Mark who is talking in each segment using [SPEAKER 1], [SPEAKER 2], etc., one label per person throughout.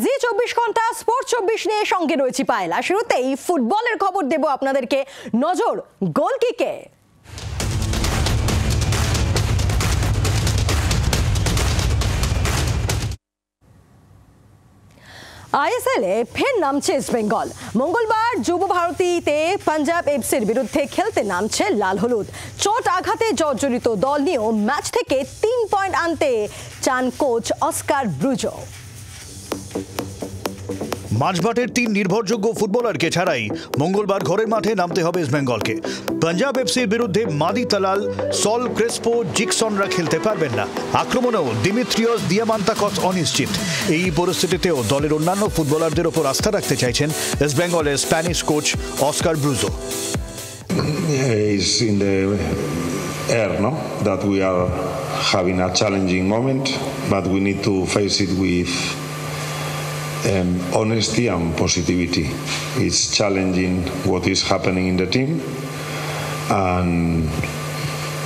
[SPEAKER 1] জি 24 ঘন্টা স্পোর্টস 24 নিয়ে সঙ্গে রয়েছে পায়েলা। শুরুতেই ফুটবলের খবর দেব আপনাদেরকে। নজর গোলকিকে। আইএসএল এ ফের নামছে ইস্ট বেঙ্গল। মঙ্গলবার যুব ভারতীতে পাঞ্জাব এফসির বিরুদ্ধে খেলতে নামছে লাল হলুদ। চোট আঘাতে জর্জরিত দল নিয়েও ম্যাচ থেকে 3 পয়েন্ট আনতে চান কোচ অস্কার ব্রুজো।
[SPEAKER 2] মাঝমাঠের 3 নির্ভরযোগ্য ফুটবলারকে ছাড়াই মঙ্গলবার ঘরের মাঠে নামতে হবে ইস্ট বেঙ্গলকে। পাঞ্জাব এফসির বিরুদ্ধে মাদি তালাল, সল ক্রেসপো, জিকসনরা খেলতে পারবেন না। আক্রমণেও দিমিত্রিয়স দিয়ামান্তাকস অনিশ্চিত। এই পরিস্থিতিতেও দলের অন্যান্য ফুটবলারদের ওপর আস্থা রাখতে চাইছেন ইস্ট বেঙ্গলের Spanish coach Oscar Bruzon.
[SPEAKER 3] In the air, no? That we are having a challenging moment, but we need to face it with honesty and positivity. It's challenging what is happening in the team, and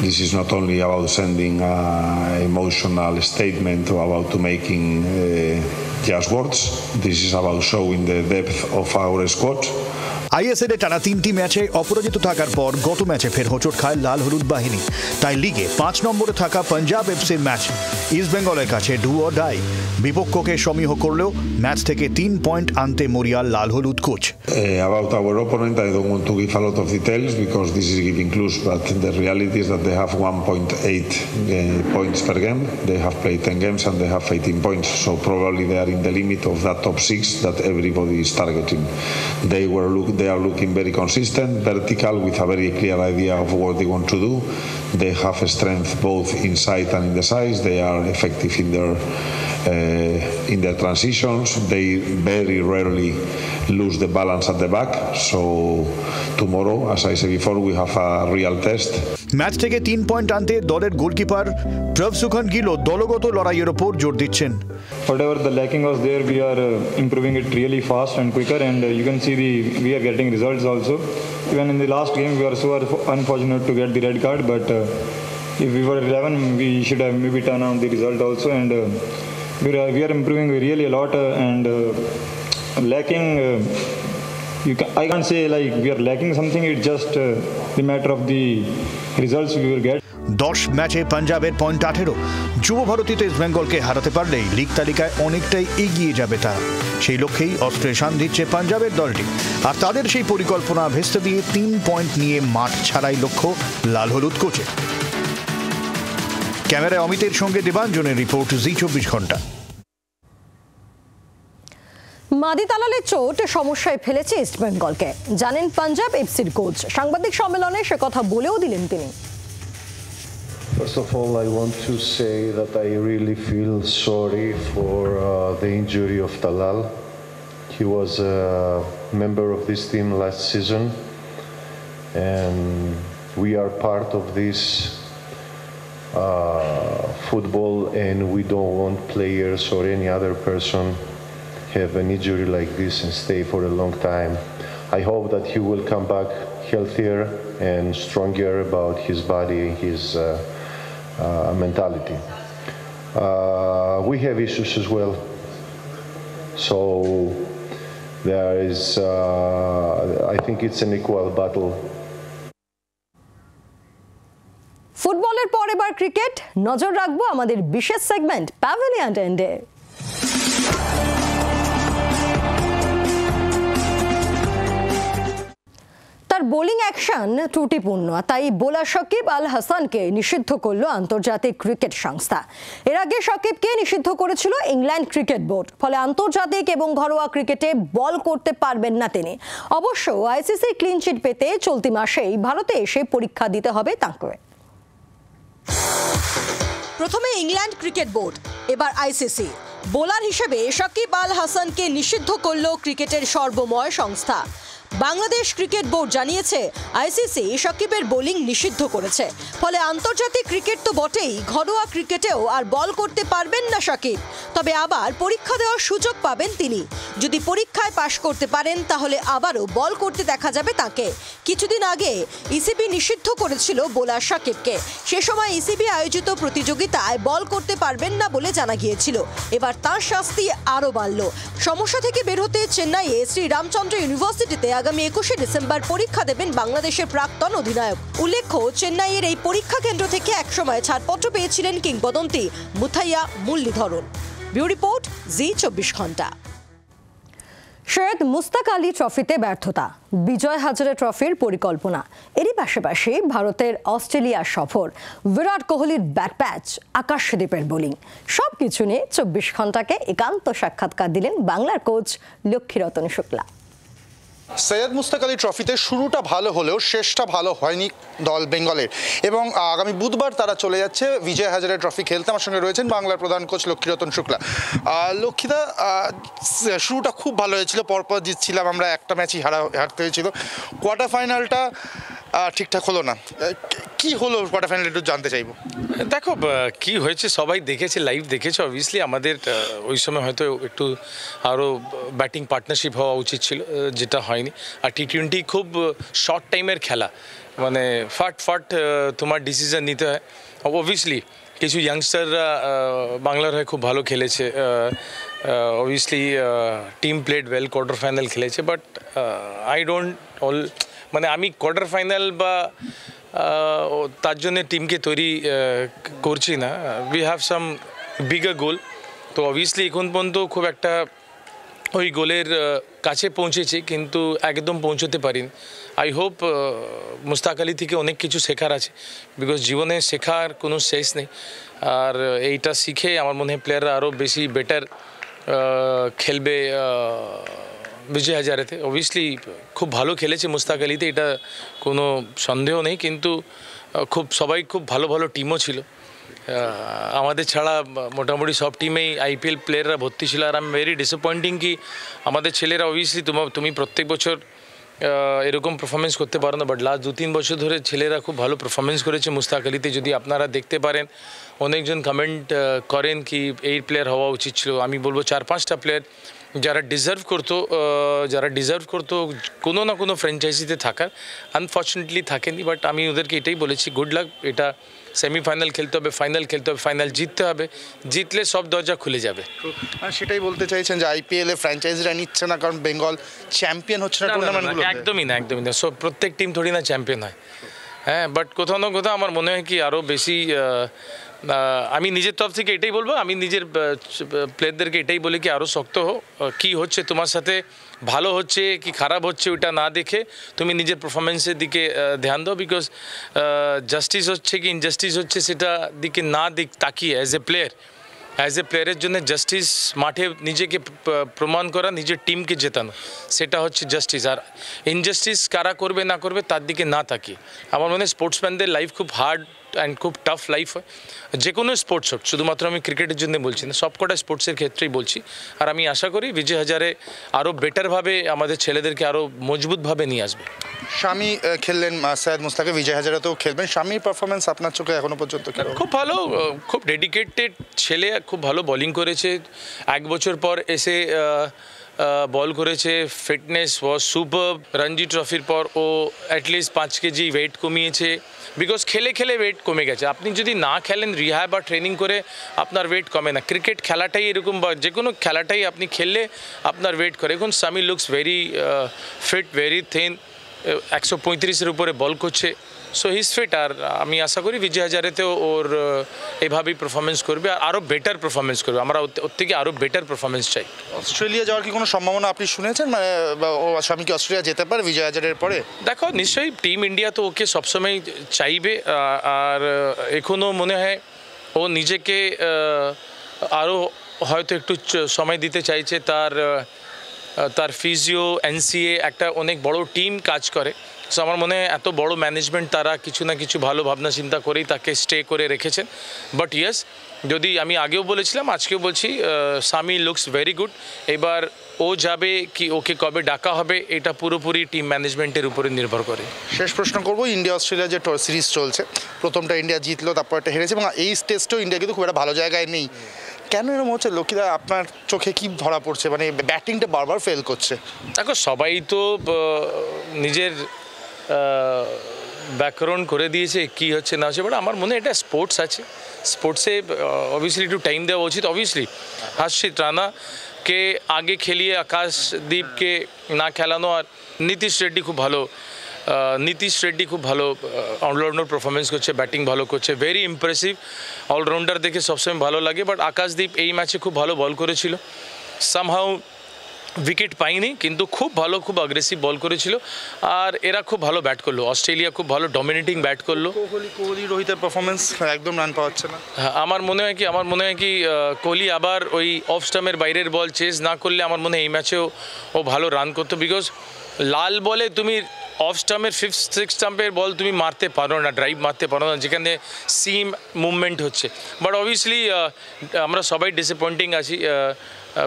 [SPEAKER 3] this is not only about sending an emotional statement or about to making just words. This is about showing the depth of our squad.
[SPEAKER 2] ISL এ টানা 3টি ম্যাচে অপরাজিত থাকার পর গত ম্যাচে ফের হোঁচট খায় লাল হলুদ বাহিনী। তাই লিগে 5 নম্বরে থাকা পাঞ্জাব এফসির ম্যাচ ইস্ট বেঙ্গলের কাছে ডু অর ডাই। বিপক্ষকে সমীহ করলেও ম্যাচ থেকে 3 পয়েন্ট আনতে মরিয়া লাল হলুদ coach.
[SPEAKER 3] About our opponent, I don't want to give a lot of details because this is giving clues, but the reality is that they have 1.8 points per game. They have played 10 games and they have 18 points, so probably they are in the limit of that top 6 that everybody is targeting. They are looking very consistent, vertical, with a very clear idea of what they want to do. They have a strength both inside and in the sides. They are effective in their transitions. They very rarely lose the balance at the back. So tomorrow, as I said before, we have a real test.
[SPEAKER 2] Match থেকে 3 point আনতে দলের goalkeeper Prabhsukhan গিলো দলগত লড়াইয়ের উপর জোর দিচ্ছেন।
[SPEAKER 4] Whatever the lacking was there, we are improving it really fast and quicker, and you can see we are getting results also. Even in the last game, we were so unfortunate to get the red card, but if we were 11, we should have maybe turned on the result also, and we are improving really a lot, and lacking. I can't say like we are lacking something. It's just the matter of the results we will get.
[SPEAKER 2] 10 ম্যাচে পাঞ্জাবের point 18। যুব ভারতীতে east বেঙ্গলকে হারাতে পারলেই league তালিকায় অনেকটাই এগিয়ে যাবে তারা। সেই লক্ষ্যেই অস্ত্রে শান দিচ্ছে পাঞ্জাবের দলটি। আর তাদের সেই পরিকল্পনা ভেস্তে দিয়ে 3 পয়েন্ট নিয়ে মাঠ ছাড়াই লক্ষ্য লাল হলুদ কোচের। ক্যামেরায় অমিতের সঙ্গে দেবাঞ্জনের রিপোর্ট জি 24 ঘন্টা।
[SPEAKER 1] মাদি তালালের চোট সমস্যায় ফেলেছে ইস্ট বেঙ্গলকে, জানেন পাঞ্জাব এফসির কোচ। সাংবাদিক সম্মেলনে সে কথা বলেও দিলেন তিনি।
[SPEAKER 5] First of all, I want to say that I really feel sorry for the injury of Talal. He was a member of this team last season, and we are part of this football, and we don't want players or any other person have an injury like this and stay for a long time. I hope that he will come back healthier and stronger about his body, his mentality. We have issues as well, so there is I think it's an equal battle.
[SPEAKER 1] ফুটবলের পর এবার cricket. নজর রাখবো আমাদের বিশেষ segment pavilion এন্ডে। তার bowling action ত্রুটিপূর্ণ, তাই বোলার সাকিব আল হাসানকে নিষিদ্ধ করলো আন্তর্জাতিক ক্রিকেট সংস্থা। এর আগে সাকিবকে নিষিদ্ধ করেছিল ইংল্যান্ড ক্রিকেট বোর্ড, ফলে আন্তর্জাতিক এবং ঘরোয়া ক্রিকেটে বল করতে পারবেন না তিনি। অবশ্য আইসিসি ক্লিন চিট পেতে চলতি মাসেই ভারতে এসে পরীক্ষা দিতে হবে তাঁকে। প্রথমে ইংল্যান্ড ক্রিকেট বোর্ড, এবার আইসিসি। বোলার হিসেবে সাকিব আল হাসানকে নিষিদ্ধ করল ক্রিকেটের সর্বময় সংস্থা। বাংলাদেশ ক্রিকেট বোর্ড জানিয়েছে আইসিসি সাকিবের বোলিং নিষিদ্ধ করেছে। ফলে আন্তর্জাতিক ক্রিকেট তো বটেই, ঘরোয়া ক্রিকেটেও আর বল করতে পারবেন না সাকিব। তবে আবার পরীক্ষা দেওয়ার সুযোগ পাবেন তিনি। যদি পরীক্ষায় পাশ করতে পারেন তাহলে আবারও বল করতে দেখা যাবে তাকে। কিছুদিন আগে ইসিবি নিষিদ্ধ করেছিল বোলার সাকিবকে। সে সময় ইসিবি আয়োজিত প্রতিযোগিতায় বল করতে পারবেন না বলে জানা গিয়েছিল। এবার তার শাস্তি আরও বাড়ল। সমস্যা থেকে বের হতে চেন্নাইয়ে শ্রী রামচন্দ্র ইউনিভার্সিটিতে আগামী 21শে ডিসেম্বর পরীক্ষা দেবেন বাংলাদেশের প্রাক্তন অধিনায়ক। উল্লেখ্য, চেন্নাইয়ের এই পরীক্ষা কেন্দ্র থেকে একসময় ছাড়পত্র পেয়েছিলেন কিংবদন্তি মুথাইয়া মুরলীধরন। ব্যুরো রিপোর্ট, জি24 ঘন্টা। সৈয়দ মুস্তাক আলী ট্রফিতে ব্যর্থতা, বিজয় হাজারে ট্রফির পরিকল্পনা, এরই পাশাপাশি ভারতের অস্ট্রেলিয়া সফর, বিরাট কোহলির ব্যাট প্যাচ, আকাশদীপের বোলিং, সবকিছু নিয়ে 24 ঘন্টাকে একান্ত সাক্ষাৎকার দিলেন বাংলার কোচ লক্ষ্মীরতন শুক্লা।
[SPEAKER 6] সৈয়দ মুস্তাক আলী ট্রফিতে শুরুটা ভালো হলেও শেষটা ভালো হয়নি দল বেঙ্গলের, এবং আগামী বুধবার তারা চলে যাচ্ছে বিজয় হাজারে ট্রফি খেলতে। আমার সঙ্গে রয়েছেন বাংলার প্রধান কোচ লক্ষ্মীরতন শুক্লা। লক্ষ্মীদা, শুরুটা খুব ভালো হয়েছিল, পরপর জিতছিলাম আমরা, একটা ম্যাচই হারতে হয়েছিল। কোয়ার্টার ফাইনালটা ঠিকঠাক হলো না, কি হলো কোয়ার্টার ফাইনাল একটু জানতে চাইবো।
[SPEAKER 7] দেখো কি হয়েছে সবাই দেখেছে, লাইভ দেখেছে। অবভিয়াসলি আমাদের ওই সময় হয়তো একটু আরও ব্যাটিং পার্টনারশিপ হওয়া উচিত ছিল, যেটা হয়নি। আর টি20 খুব শর্ট টাইমের খেলা, মানে ফাট তোমার ডিসিশন নিতে হয়। অবভিয়াসলি কিছু ইয়াংস্টাররা বাংলার হয়ে খুব ভালো খেলেছে, obviously team played well, quarter final খেলেছে। বাট আই ডোন্ট মানে আমি কোয়ার্টার ফাইনাল বা তার জন্য টিমকে তৈরি করছি না। উই হ্যাভ সাম বিগার গোল। তো অবভিয়াসলি এখন পর্যন্ত খুব একটা ওই গোলের কাছে পৌঁছেছি, কিন্তু একদম পৌঁছতে পারিনি। আই হোপ মুস্তাক আলী থেকে অনেক কিছু শেখার আছে, বিকজ জীবনে শেখার কোনো শেষ নেই। আর এইটা শিখে আমার মনে হয় প্লেয়াররা আরও বেশি বেটার খেলবে বিজয় হাজারেতে। অবভিয়াসলি খুব ভালো খেলেছে মুস্তাক আলীতে, এটা কোনো সন্দেহ নেই, কিন্তু সবাই খুব ভালো ভালো টিমও ছিল। আমাদের ছাড়া মোটামুটি সব টিমেই আইপিএল প্লেয়াররা ভর্তি ছিল। আর আমি ভেরি ডিসঅ্যাপয়েন্টিং কি আমাদের ছেলেরা, অবভিয়াসলি তুমি প্রত্যেক বছর এরকম পারফরমেন্স করতে পারো না, বাট লাস্ট 2-3 বছর ধরে ছেলেরা খুব ভালো পারফরমেন্স করেছে মুস্তাক আলীতে। যদি আপনারা দেখতে পারেন, অনেকজন কমেন্ট করেন কি এই প্লেয়ার হওয়া উচিত ছিল। আমি বলবো 4-5টা প্লেয়ার যারা ডিজার্ভ করতো কোনো না কোনো ফ্র্যাঞ্চাইজিতে থাকার, আনফর্চুনেটলি থাকেনি। বাট আমি ওদেরকে এটাই বলেছি, গুড লাক। এটা সেমিফাইনাল খেলতে হবে, ফাইনাল খেলতে হবে, ফাইনাল জিততে হবে, জিতলে সব দরজা খুলে যাবে।
[SPEAKER 6] সেটাই বলতে চাইছেন যে আইপিএলে ফ্র্যাঞ্চাইজিরা নিচ্ছে না কারণ বেঙ্গল চ্যাম্পিয়ন হচ্ছে না টুর্নামেন্টগুলো?
[SPEAKER 7] একদমই না। সব প্রত্যেক টিম থোড়ি না চ্যাম্পিয়ন হয়। হ্যাঁ, বাট কোথাও না কোথাও আমার মনে হয় কি আরও বেশি, আমি নিজের তরফ থেকে এটাই বলবো, আমি নিজের প্লেয়ারদেরকে এটাই বলি কি আরও শক্ত হো। কী হচ্ছে তোমার সাথে, ভালো হচ্ছে কি খারাপ হচ্ছে, ওটা না দেখে তুমি নিজের পারফরমেন্সের দিকে ধ্যান দাও। বিকজ জাস্টিস হচ্ছে কি ইনজাস্টিস হচ্ছে সেটা দিকে না তাকিয়ে অ্যাজ এ প্লেয়ারের জন্য জাস্টিস, মাঠে নিজেকে প্রমাণ করা, নিজের টিমকে জেতানো, সেটা হচ্ছে জাস্টিস। আর ইনজাস্টিস কারা করবে না করবে তার দিকে না তাকিয়ে। আমার মনে হয় স্পোর্টসম্যানদের লাইফ খুব হার্ড অ্যান্ড খুব টাফ লাইফ হয়, যে কোনো স্পোর্টস হোক, শুধুমাত্র আমি ক্রিকেটের জন্য বলছি না, সবকটা স্পোর্টসের ক্ষেত্রেই বলছি। আর আমি আশা করি বিজয় হাজারে আরও বেটারভাবে আমাদের ছেলেদেরকে আরও মজবুতভাবে নিয়ে আসবে।
[SPEAKER 6] শামি খেললেন, সৈয়দ মুস্তাকে বিজয় হাজারেতেও খেলবেন। শামির পারফরমেন্স আপনার চোখে এখনো পর্যন্ত
[SPEAKER 7] খুব ভালো, খুব ডেডিকেটেড ছেলে, খুব ভালো বোলিং করেছে। 1 বছর পর এসে বল করেছে, ফিটনেস ওয়াজ সুপার। রঞ্জি ট্রফির পর ও অ্যাটলিস্ট 5 কেজি ওয়েট কমিয়েছে, বিকজ খেলে ওয়েট কমে গেছে। আপনি যদি না খেলেন রিহ্যাব বা ট্রেনিং করে, আপনার ওয়েট কমে না। ক্রিকেট খেলাটাই এরকম, বা যে কোনো খেলাটাই আপনি খেললে আপনার ওয়েট করে। এখন Shami looks very fit, very thin, 135-এর উপরে বল করছে, সো হিজ ফিট। আর আমি আশা করি বিজয় হাজারেতেও ওর এভাবেই পারফরমেন্স করবে, আর আরও বেটার পারফরমেন্স করবে। আমরা ওর থেকে আরও বেটার পারফরমেন্স চাই।
[SPEAKER 6] অস্ট্রেলিয়া যাওয়ার কি কোনো সম্ভাবনা আপনি শুনেছেন, মানে ও স্বামী কি অস্ট্রেলিয়া যেতে পারে বিজয় হাজারের পরে?
[SPEAKER 7] দেখো, নিশ্চয়ই টিম ইন্ডিয়া তো ওকে সবসময় চাইবে। আর এখনও মনে হয় ও নিজেকে আরও হয়তো একটু সময় দিতে চাইছে। তার ফিজিও, এনসিএ, একটা অনেক বড় টিম কাজ করে। সো আমার মনে হয় এত বড় ম্যানেজমেন্ট, তারা কিছু না কিছু ভালো ভাবনা চিন্তা করেই তাকে স্টে করে রেখেছেন। বাট ইয়েস, যদি আমি আগেও বলেছিলাম, আজকেও বলছি, সামি লুকস ভেরি গুড। এবার ও যাবে কি ওকে কবে ডাকা হবে এটা পুরোপুরি টিম ম্যানেজমেন্টের উপরে নির্ভর করে।
[SPEAKER 6] শেষ প্রশ্ন করবো, ইন্ডিয়া অস্ট্রেলিয়া যে সিরিজ চলছে, প্রথমটা ইন্ডিয়া জিতলো, তারপর একটা হেরেছে, এবং এই টেস্টেও ইন্ডিয়া কিন্তু খুব একটা ভালো জায়গায় নেই। কেন এরকম হচ্ছে লক্ষ্মীদা? আপনার চোখে কি ধরা পড়ছে? মানে ব্যাটিংটা বারবার ফেল করছে।
[SPEAKER 7] দেখো সবাই তো নিজের ব্যাকরণ করে দিয়েছে কি হচ্ছে না হচ্ছে, বাট আমার মনে হয় এটা স্পোর্টস আছে, স্পোর্টসে অবভিয়াসলি একটু টাইম দেওয়া উচিত। অবভিয়াসলি হর্ষিত রানাকে আগে খেলিয়ে আকাশদীপকে না খেলানো, আর নীতিশ রেড্ডি খুব ভালো অলরাউন্ডার পারফরমেন্স করছে, ব্যাটিং ভালো করছে, ভেরি ইমপ্রেসিভ অলরাউন্ডার দেখে সবসময় ভালো লাগে। বাট আকাশদীপ এই ম্যাচে খুব ভালো বল করেছিল, সামহাউ উইকেট পাইনি, কিন্তু খুব অ্যাগ্রেসিভ বল করেছিল, আর এরা খুব ভালো ব্যাট করলো। অস্ট্রেলিয়া খুব ভালো ডমিনেটিং ব্যাট করলো।
[SPEAKER 6] কোহলি রোহিতের পারফরমেন্স একদম রান পাওয়াচ্ছে না।
[SPEAKER 7] হ্যাঁ, আমার মনে হয় কি কোহলি আবার ওই অফ স্টাম্পের বাইরের বল চেস না করলে আমার মনে হয় এই ম্যাচেও ও ভালো রান করতো, বিকজ লাল বলে তুমি অফ স্টাম্পের 5-6 স্টাম্পের বল তুমি মারতে পারো না, ড্রাইভ মারতে পারো না, যেখানে সিম মুভমেন্ট হচ্ছে। বাট অবভিয়াসলি আমরা সবাই ডিসঅ্যাপয়েন্টিং আছি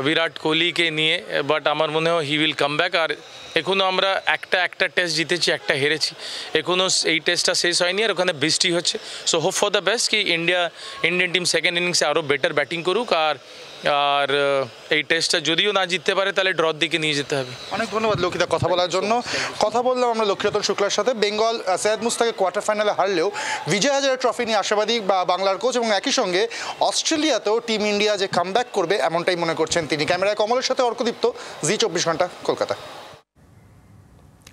[SPEAKER 7] বিরাট কোহলিকে নিয়ে, বাট আমার মনে হয় হি উইল কাম ব্যাক। আর এখনও আমরা একটা টেস্ট জিতেছি, একটা হেরেছি, এখনও এই টেস্টটা শেষ হয়নি, আর ওখানে বৃষ্টি হচ্ছে। So hope for the best কি ইন্ডিয়ান টিম সেকেন্ড ইনিংসে আরও বেটার ব্যাটিং করুক, আর এই টেস্টটা যদিও না জিততে পারে তাহলে ড্রর দিকে নিয়ে যেতে হবে।
[SPEAKER 6] অনেক ধন্যবাদ লক্ষ্মীদা কথা বলার জন্য। কথা বললাম আমরা লক্ষ্মীরতন শুক্লার সাথে। বেঙ্গল সৈয়দ মুস্তাকে কোয়ার্টার ফাইনালে হারলেও বিজয় হাজারে ট্রফি নিয়ে আশাবাদী বাংলার কোচ, এবং একই সঙ্গে অস্ট্রেলিয়াতেও টিম ইন্ডিয়া যে কামব্যাক করবে এমনটাই মনে করছেন তিনি। ক্যামেরায় কমলের সাথে অর্কদীপ্ত, জি 24 ঘন্টা, কলকাতা।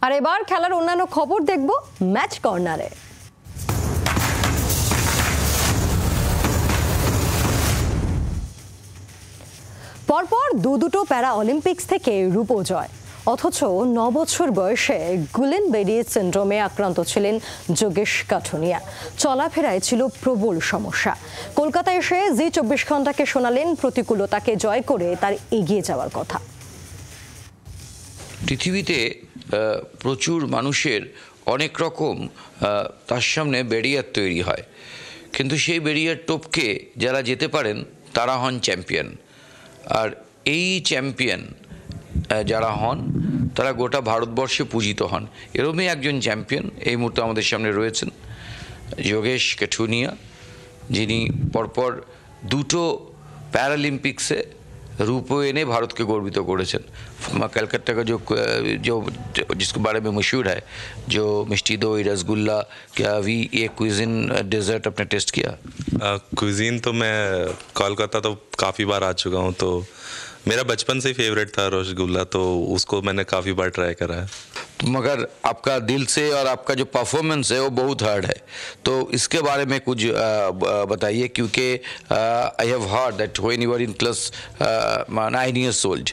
[SPEAKER 1] আর এবার খেলার অন্যান্য খবর দেখব ম্যাচ কর্নারে। পরপর দুটো প্যারা অলিম্পিক্স থেকে রূপো জয়, অথচ 9 বছর বয়সে গুলেনবেরি সিন্ড্রোমে আক্রান্ত ছিলেন যোগেশ কাঠুনিয়া। চলাফেরায় ছিল প্রবল সমস্যা। কলকাতায় এসে জি 24 ঘন্টাকে শোনালেন প্রতিকূলতাকে জয় করে তার এগিয়ে যাওয়ার কথা।
[SPEAKER 8] পৃথিবীতে প্রচুর মানুষের অনেক রকম তার সামনে ব্যারিয়ার তৈরি হয়, কিন্তু সেই ব্যারিয়ার টপকে যারা যেতে পারেন তারা হন চ্যাম্পিয়ন। আর এই চ্যাম্পিয়ন যারা হন তারা গোটা ভারতবর্ষে পূজিত হন। এরকমই একজন চ্যাম্পিয়ন এই মুহূর্তে আমাদের সামনে রয়েছেন, যোগেশ কাঠুনিয়া, যিনি পরপর 2 প্যারালিম্পিক্সে रूपो एने भारत के गौरवित करेছেন। कलकत्ता का जो जिसके बारे में मशहूर है, जो मिष्टी दही रसगुल्ला, क्या अभी ये क्विज़िन डेजर्ट अपने टेस्ट किया?
[SPEAKER 9] क्विज़िन तो मैं कोलकाता तो काफ़ी बार आ चुका हूँ, तो मेरा बचपन से ही फेवरेट था रसगुल्ला, तो उसको मैंने काफ़ी बार ट्राई करा है।
[SPEAKER 8] मगर आपका दिल से और आपका जो परफॉर्मेंस है वो बहुत हार्ड है, तो इसके बारे में कुछ बताइए, क्योंकि I have heard that when you were in class 9 years old,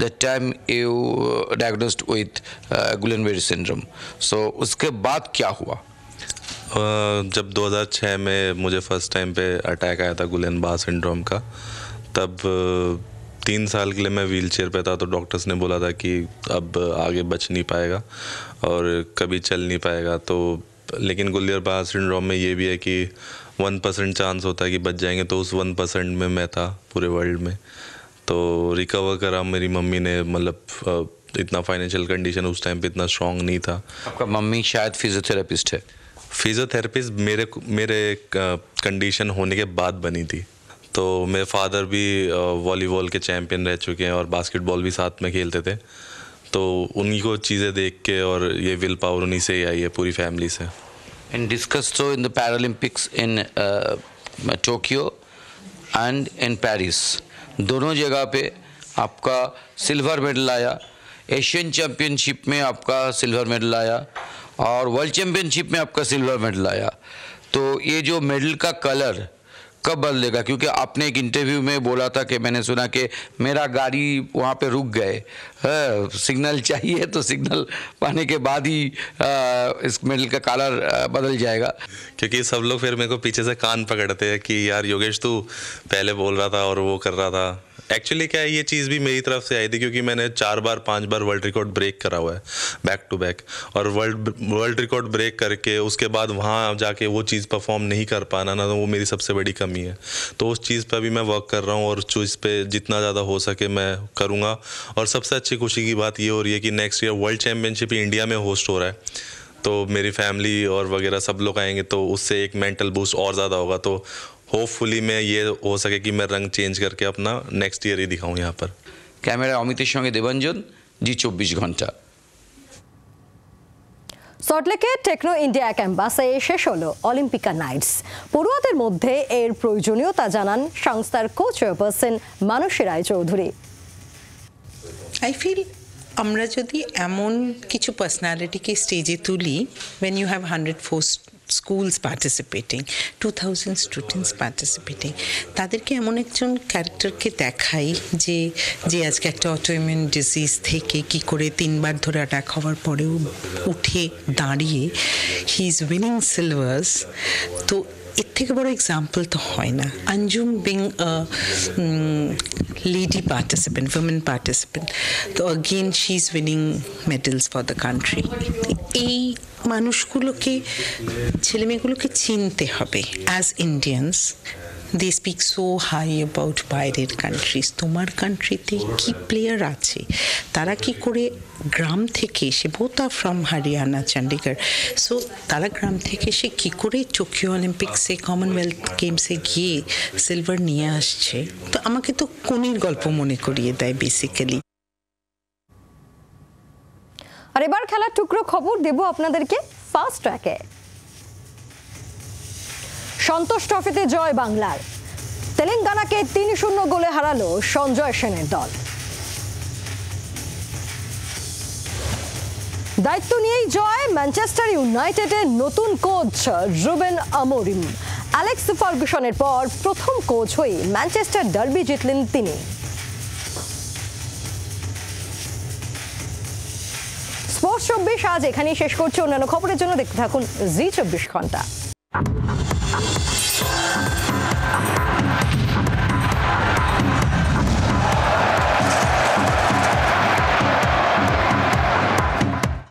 [SPEAKER 8] that time you diagnosed with Guillain Barre syndrome, so उसके बाद क्या हुआ?
[SPEAKER 9] जब 2006 में मुझे फर्स्ट टाइम पे अटैक आया था गुलेनबेरी सिंड्रोम का, तब 3 साल के लिए मैं व्हील चेयर पे था, तो डॉक्टर्स ने बोला था कि अब आगे बच नहीं पाएगा और कभी चल नहीं पाएगा। तो लेकिन गुलेनबेरी सिंड्रोम में ये भी है कि 1% चांस होता है कि बच जाएंगे, तो उस 1% में मैं था पूरे वर्ल्ड में। तो रिकवर करा, मेरी मम्मी ने, मतलब इतना फाइनेंशियल कंडीशन उस टाइम पे इतना स्ट्रॉन्ग नहीं था।
[SPEAKER 8] आपका मम्मी शायद फिजियोथेरेपिस्ट है?
[SPEAKER 9] फिजियोथेरेपिस्ट मेरे कंडीशन होने के बाद बनी थी। तो मेरे फादर भी वॉलीबॉल के चैम्पियन रह चुके हैं और बास्केटबॉल भी साथ में खेलते थे, तो उन्हीं को चीज़ें देख के और ये विल पावर उन्हीं से ही आई है, पूरी फैमिली से।
[SPEAKER 8] And discuss so in the Paralympics in Tokyo and in Paris, दोनों जगह पे आपका सिल्वर मेडल आया। एशियन चैम्पियनशिप में आपका सिल्वर मेडल आया और वर्ल्ड चैम्पियनशिप में आपका सिल्वर मेडल आया। तो ये जो मेडल का कलर कब बदलेगा? क्योंकि आपने एक इंटरव्यू में बोला था कि मैंने सुना कि मेरा गाड़ी वहाँ पे रुक गए, सिग्नल चाहिए तो सिग्नल पाने के बाद ही इस मेडल का कलर बदल जाएगा।
[SPEAKER 9] क्योंकि सब लोग फिर मेरे को पीछे से कान पकड़ते हैं कि यार योगेश तू पहले बोल रहा था और वो कर रहा था, एक्चुअली क्या है, ये चीज़ भी मेरी तरफ से आई थी क्योंकि मैंने 4-5 बार वर्ल्ड रिकॉर्ड ब्रेक करा हुआ है बैक टू बैक, और वर्ल्ड रिकॉर्ड ब्रेक करके उसके बाद वहाँ जाके वो चीज़ परफॉर्म नहीं कर पाना ना, तो वो मेरी सबसे बड़ी कमी है। तो उस चीज़ पर भी मैं वर्क कर रहा हूँ और इस पर जितना ज़्यादा हो सके मैं करूँगा। और सबसे अच्छी खुशी की बात ये हो रही है कि next year world championship India में होस्ट हो रहा है, तो मेरी फैमिली और वगैरह सब लोग आएंगे, तो उससे एक मेंटल बूस्ट और ज़्यादा होगा। तो होपफुली मैं ये हो सके कि मैं रंग चेंज करके अपना नेक्स्ट ईयर ही दिखाऊं यहाँ पर।
[SPEAKER 8] ক্যামেরা অমিতের সঙ্গে দেবাঞ্জন, জি 24 ঘন্টা।
[SPEAKER 1] সল্টলেকে টেকনো ইন্ডিয়া ক্যাম্পাসে শেষ হলো অলিম্পিকা নাইটস। পড়ুয়াদের মধ্যে এর প্রয়োজনীয়তা জানান সংস্থার co chairperson Manasi Roy Chowdhury.
[SPEAKER 10] I feel আমরা যদি এমন কিছু পার্সোনালিটিকে স্টেজে তুলি, when you have 104 schools participating, 2000 students participating, তাদেরকে এমন একজন ক্যারেক্টারকে দেখাই যে যে আজকে একটা অটোইমিউন ডিজিজ থেকে কি করে 3 বার ধরে অ্যাটাক হওয়ার পরেও উঠে দাঁড়িয়ে হি ইজ উইনিং সিলভার্স। তো এর থেকে বড় এক্সাম্পল তো হয় না। Anjum being lady participant, women participant, তো again she is winning medals for the country. এই মানুষগুলোকে, ছেলেমেয়েগুলোকে চিনতে হবে as Indians. They speak so high about বাইরের কান্ট্রিজ, তোমার কান্ট্রিতে কি প্লেয়ার আছে, তারা কি করে গ্রাম থেকে এসে, both are from Haryana, Chandigarh, so তারা গ্রাম থেকে এসে কী করে টোকিও অলিম্পিক্সে, কমনওয়েলথ গেমসে গিয়ে সিলভার নিয়ে আসছে। তো আমাকে তো কোনির গল্প মনে করিয়ে দেয় বেসিক্যালি।
[SPEAKER 1] আর এবার খেলার টুকরো খবর দেব আপনাদেরকে ফাস্ট ট্র্যাকে। সন্তোষ ট্রফিতে জয় বাংলার, তেলেঙ্গানাকে 3-0 গোলে হারালো সঞ্জয় সেনের দল। দায়িত্ব নিয়েই জয় ম্যানচেস্টার ইউনাইটেডের নতুন কোচ রুবেন আমোরিম। অ্যালেক্স ফার্গুসনের পর প্রথম কোচ হয়ে ম্যানচেস্টার ডার্বি জিতলেন তিনি। স্পোর্টস 24 আজ এখানেই শেষ করছে। অন্যান্য খবরের জন্য দেখতে থাকুন জি 24 ঘন্টা।